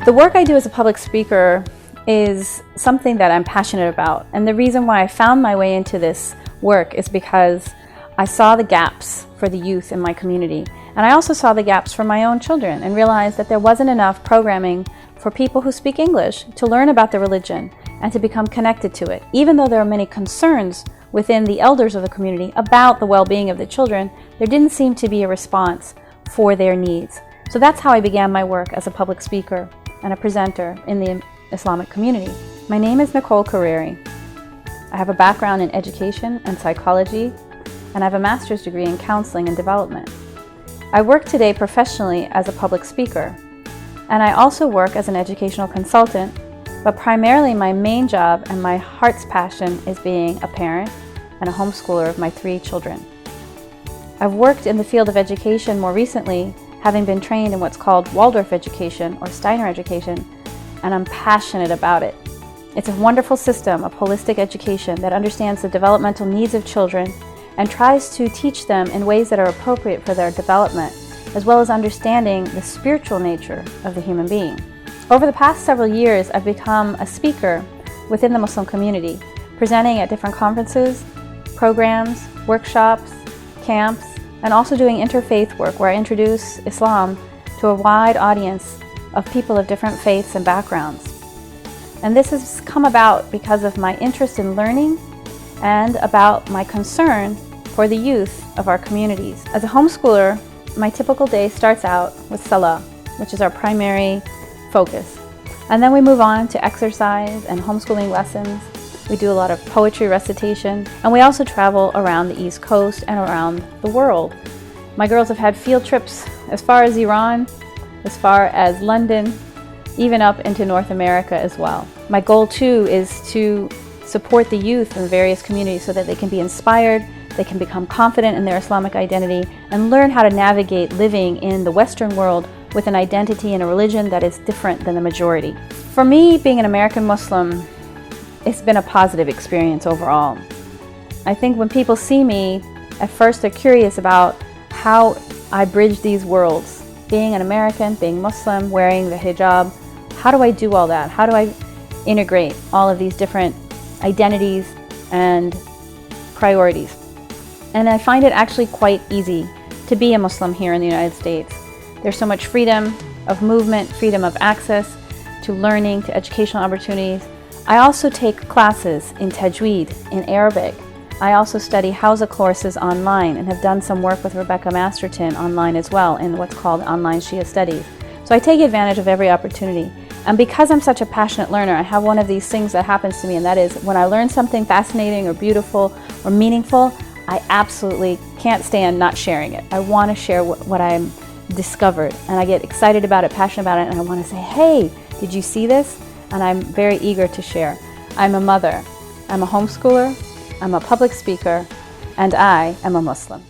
The work I do as a public speaker is something that I'm passionate about, and the reason why I found my way into this work is because I saw the gaps for the youth in my community, and I also saw the gaps for my own children and realized that there wasn't enough programming for people who speak English to learn about the religion and to become connected to it. Even though there are many concerns within the elders of the community about the well-being of the children, there didn't seem to be a response for their needs. So that's how I began my work as a public speaker and a presenter in the Islamic community. My name is Nichole Correri. I have a background in education and psychology, and I have a master's degree in counseling and development. I work today professionally as a public speaker, and I also work as an educational consultant, but primarily my main job and my heart's passion is being a parent and a homeschooler of my 3 children. I've worked in the field of education more recently, having been trained in what's called Waldorf education or Steiner education, and I'm passionate about it. It's a wonderful system of holistic education that understands the developmental needs of children and tries to teach them in ways that are appropriate for their development, as well as understanding the spiritual nature of the human being. Over the past several years, I've become a speaker within the Muslim community, presenting at different conferences, programs, workshops, camps, and also doing interfaith work where I introduce Islam to a wide audience of people of different faiths and backgrounds. And this has come about because of my interest in learning and about my concern for the youth of our communities. As a homeschooler, my typical day starts out with Salah, which is our primary focus. And then we move on to exercise and homeschooling lessons. We do a lot of poetry recitation, and we also travel around the East Coast and around the world. My girls have had field trips as far as Iran, as far as London, even up into North America as well. My goal too is to support the youth in various communities so that they can be inspired, they can become confident in their Islamic identity, and learn how to navigate living in the Western world with an identity and a religion that is different than the majority. For me, being an American Muslim, it's been a positive experience overall. I think when people see me, at first they're curious about how I bridge these worlds. Being an American, being Muslim, wearing the hijab, how do I do all that? How do I integrate all of these different identities and priorities? And I find it actually quite easy to be a Muslim here in the United States. There's so much freedom of movement, freedom of access to learning, to educational opportunities. I also take classes in Tajweed, in Arabic. I also study Hausa courses online and have done some work with Rebecca Masterton online as well in what's called online Shia studies. So I take advantage of every opportunity. And because I'm such a passionate learner, I have one of these things that happens to me, and that is when I learn something fascinating or beautiful or meaningful, I absolutely can't stand not sharing it. I want to share what I'm discovered, and I get excited about it, passionate about it, and I want to say, hey, did you see this? And I'm very eager to share. I'm a mother, I'm a homeschooler, I'm a public speaker, and I am a Muslim.